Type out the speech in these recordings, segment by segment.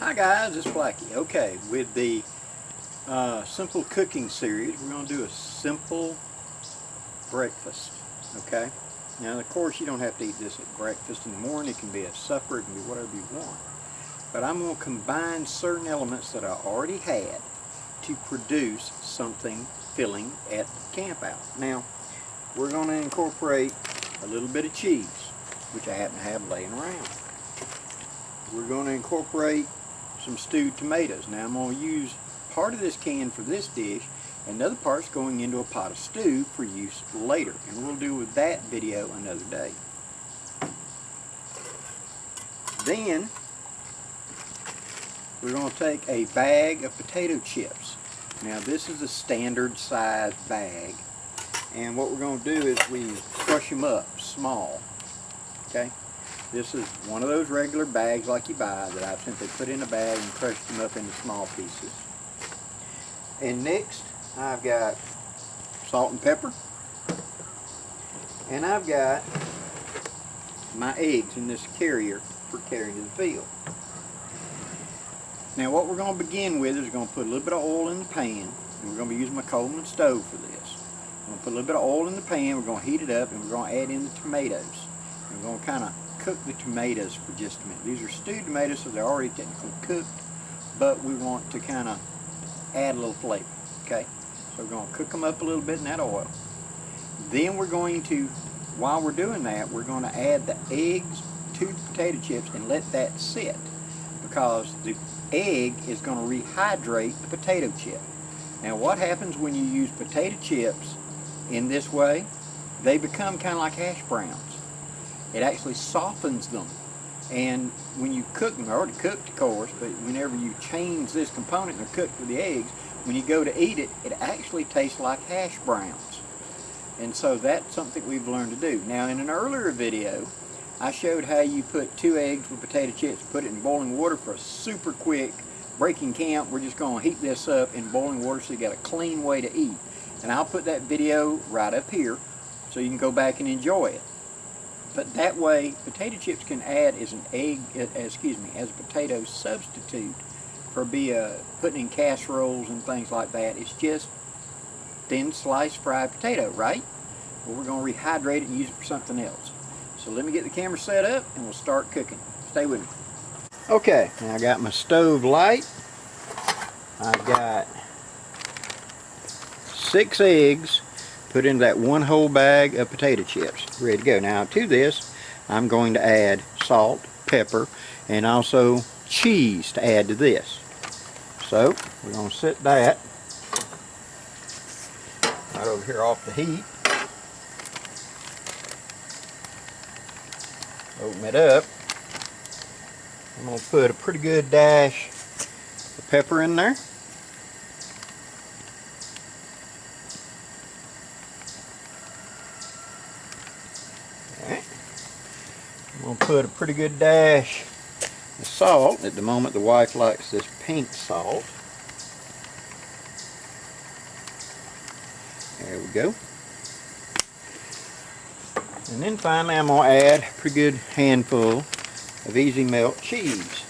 Hi guys, it's Blackie. Okay, with the simple cooking series, we're going to do a simple breakfast. Okay, now of course you don't have to eat this at breakfast in the morning. It can be at supper, it can be whatever you want. But I'm going to combine certain elements that I already had to produce something filling at the camp out. Now, we're going to incorporate a little bit of cheese, which I happen to have laying around. We're going to incorporate some stewed tomatoes. Now I'm going to use part of this can for this dish, and the other part's going into a pot of stew for use later, and we'll do with that video another day. Then we're going to take a bag of potato chips. Now this is a standard size bag, and what we're going to do is we crush them up small. Okay, this is one of those regular bags like you buy that I've simply put in a bag and crushed them up into small pieces. And next I've got salt and pepper, and I've got my eggs in this carrier for carrying to the field. Now what we're going to begin with is we're going to put a little bit of oil in the pan, and we're going to be using my Coleman stove for this. We're going to put a little bit of oil in the pan, we're going to heat it up, and we're going to add in the tomatoes. And we're going to kind of cook the tomatoes for just a minute. These are stewed tomatoes, so they're already technically cooked, but we want to kind of add a little flavor. Okay, so we're going to cook them up a little bit in that oil. Then we're going to, while we're doing that, we're going to add the eggs to the potato chips and let that sit, because the egg is going to rehydrate the potato chip. Now what happens when you use potato chips in this way? They become kind of like hash browns. It actually softens them, and when you cook them, they're already cooked of course, but whenever you change this component and they're cooked with the eggs, when you go to eat it, it actually tastes like hash browns. And so that's something we've learned to do. Now in an earlier video, I showed how you put 2 eggs with potato chips, put it in boiling water for a super quick breaking camp. We're just going to heat this up in boiling water so you got a clean way to eat. And I'll put that video right up here so you can go back and enjoy it. But that way, potato chips can add as an egg, as a potato substitute for putting in casseroles and things like that. It's just thin sliced fried potato, right? Well, we're going to rehydrate it and use it for something else. So let me get the camera set up and we'll start cooking. Stay with me. Okay, now I got my stove light. I've got 6 eggs put into that 1 whole bag of potato chips. Ready to go. Now to this, I'm going to add salt, pepper, and also cheese to add to this. So we're going to set that right over here off the heat. Open it up. I'm going to put a pretty good dash of pepper in there. I'm going to put a pretty good dash of salt. At the moment the wife likes this pink salt. There we go. And then finally I'm going to add a pretty good handful of easy melt cheese.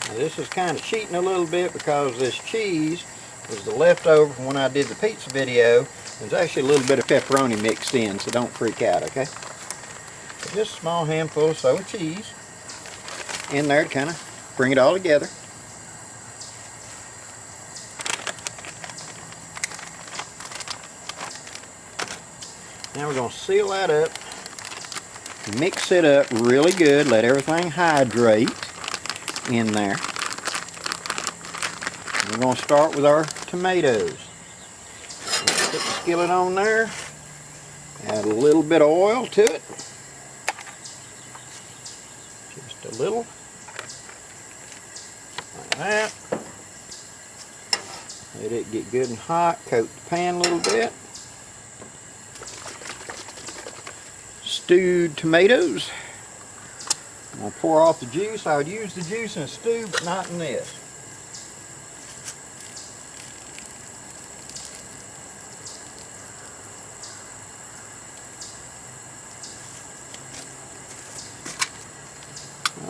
Now this is kind of cheating a little bit because this cheese was the leftover from when I did the pizza video. There's actually a little bit of pepperoni mixed in, so don't freak out, okay? So just a small handful or so of cheese in there to kind of bring it all together. Now we're going to seal that up, mix it up really good, let everything hydrate in there. We're going to start with our tomatoes. Put the skillet on there, add a little bit of oil to it, just a little, like that. Let it get good and hot, coat the pan a little bit. Stewed tomatoes. I'm going to pour off the juice. I would use the juice in a stew, but not in this.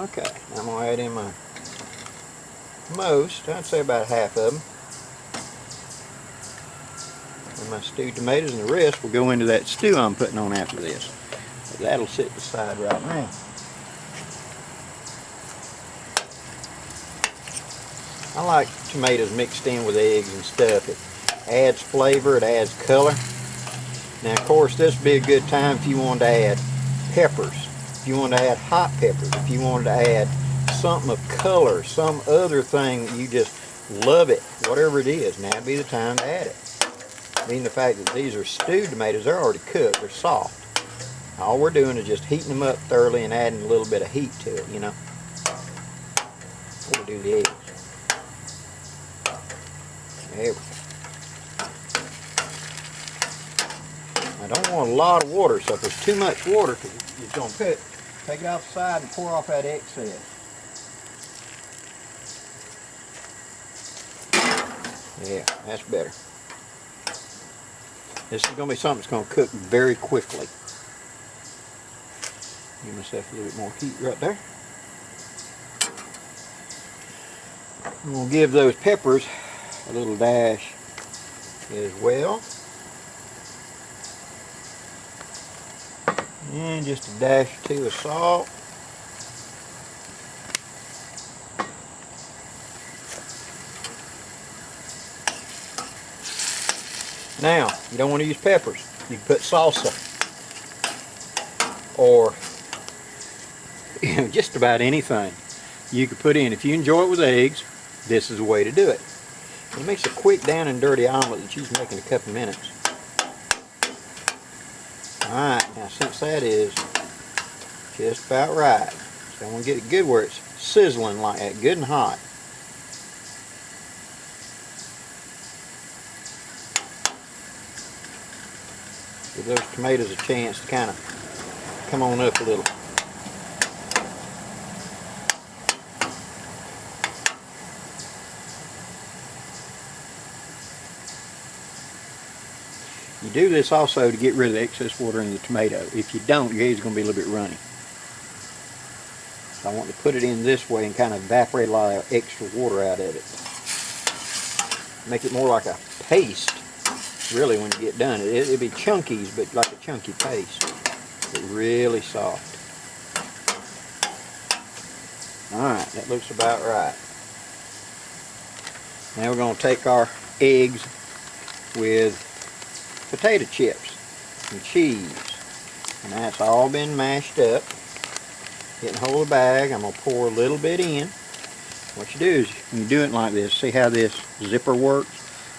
Okay, I'm going to add in my I'd say about half of them. And my stewed tomatoes, and the rest will go into that stew I'm putting on after this. But that'll sit aside right now. I like tomatoes mixed in with eggs and stuff. It adds flavor, it adds color. Now of course this would be a good time if you wanted to add peppers, if you wanted to add hot peppers, if you wanted to add something of color, some other thing that you just love it, whatever it is, now would be the time to add it. Being the fact that these are stewed tomatoes, they're already cooked, they're soft. All we're doing is just heating them up thoroughly and adding a little bit of heat to it, you know. We'll do the eggs. There we go. I don't want a lot of water, so if there's too much water, it's going to take it off the side and pour off that excess. Yeah, that's better. This is going to be something that's going to cook very quickly. Give myself a little bit more heat right there. I'm going to give those peppers a little dash as well. And just a dash or two of salt. Now, you don't want to use peppers. You can put salsa. Or just about anything you could put in. If you enjoy it with eggs, this is the way to do it. It makes a quick down and dirty omelet that you can make in a couple minutes. Alright, now since that is just about right, so I want to get it good where it's sizzling like that, good and hot. Give those tomatoes a chance to kind of come on up a little. You do this also to get rid of the excess water in the tomato. If you don't, your eggs are going to be a little bit runny. So I want to put it in this way and kind of evaporate a lot of extra water out of it. Make it more like a paste, really, when you get done. It'll be chunkies, but like a chunky paste. But really soft. Alright, that looks about right. Now we're going to take our eggs with potato chips and cheese, and that's all been mashed up. Getting hold of the bag, I'm going to pour a little bit in. What you do is, when you do it like this, see how this zipper works?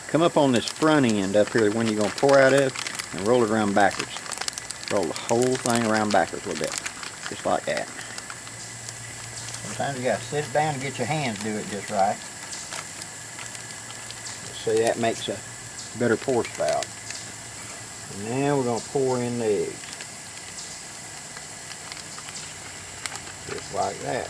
Come up on this front end up here when you're going to pour out of, and roll it around backwards. Roll the whole thing around backwards a little bit, just like that. Sometimes you got to sit it down and get your hands to do it just right. See, that makes a better pour spout. And now we're going to pour in the eggs. Just like that.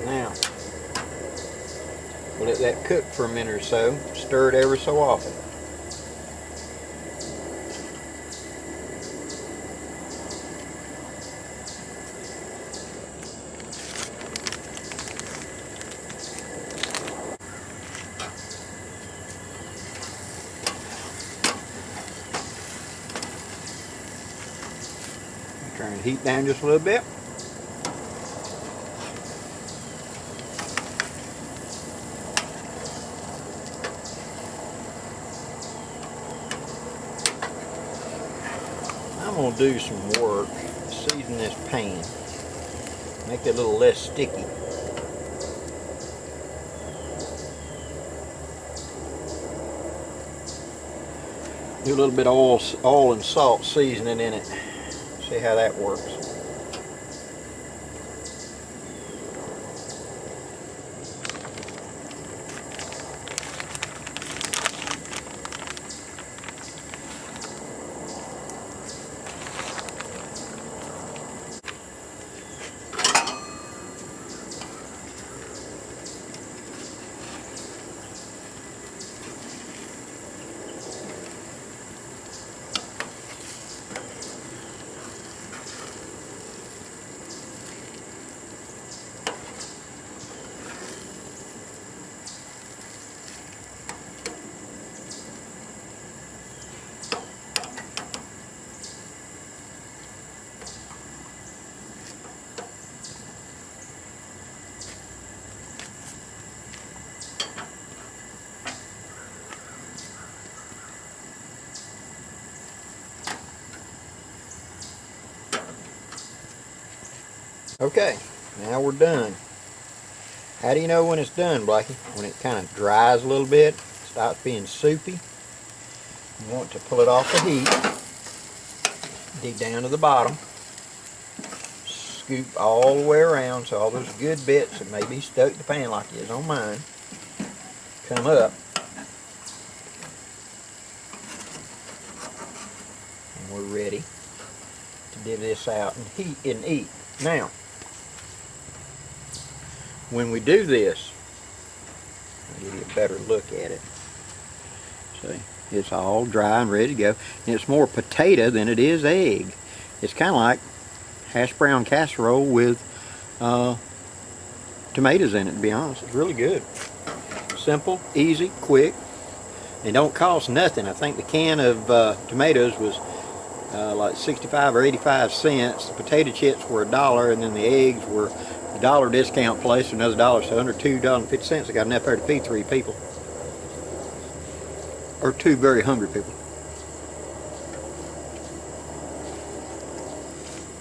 Now, we'll let that cook for a minute or so. Stir it ever so often. Turn the heat down just a little bit. I'm going to do some work, season this pan, make it a little less sticky. Do a little bit of oil and salt seasoning in it. See how that works. Okay, now we're done. How do you know when it's done, Blackie? When it kind of dries a little bit, starts being soupy. You want to pull it off the heat, dig down to the bottom, scoop all the way around so all those good bits that may be stuck to the pan like it is on mine come up. And we're ready to divvy this out and eat. Now, when we do this, I'll give you a better look at it. See, it's all dry and ready to go. And it's more potato than it is egg. It's kind of like hash brown casserole with tomatoes in it, to be honest. It's really good. Simple, easy, quick, and don't cost nothing. I think the can of tomatoes was like 65 or 85 cents. The potato chips were $1, and then the eggs were a $1 discount place, another $1, so under $2.50. I got enough there to feed 3 people, or 2 very hungry people.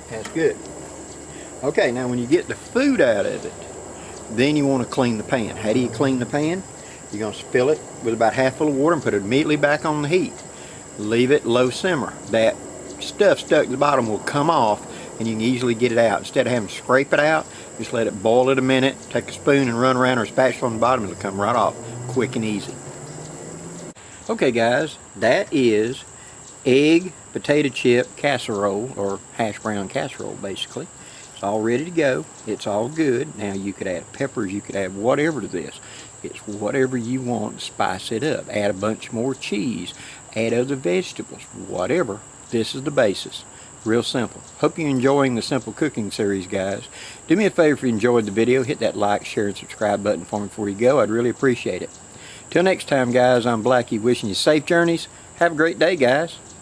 That's good. Okay, now when you get the food out of it, then you want to clean the pan. How do you clean the pan? You're going to fill it with about half full of water and put it immediately back on the heat. Leave it low simmer. That stuff stuck to the bottom will come off and you can easily get it out. Instead of having to scrape it out, just let it boil it a minute, take a spoon and run around or a spatula on the bottom, it'll come right off. Quick and easy. Okay guys, that is egg potato chip casserole, or hash brown casserole basically. It's all ready to go. It's all good. Now you could add peppers, you could add whatever to this. It's whatever you want to spice it up. Add a bunch more cheese, add other vegetables, whatever. This is the basis. Real simple. Hope you're enjoying the simple cooking series, guys. Do me a favor if you enjoyed the video, hit that like, share, and subscribe button for me before you go. I'd really appreciate it. Till next time, guys, I'm Blackie wishing you safe journeys. Have a great day, guys.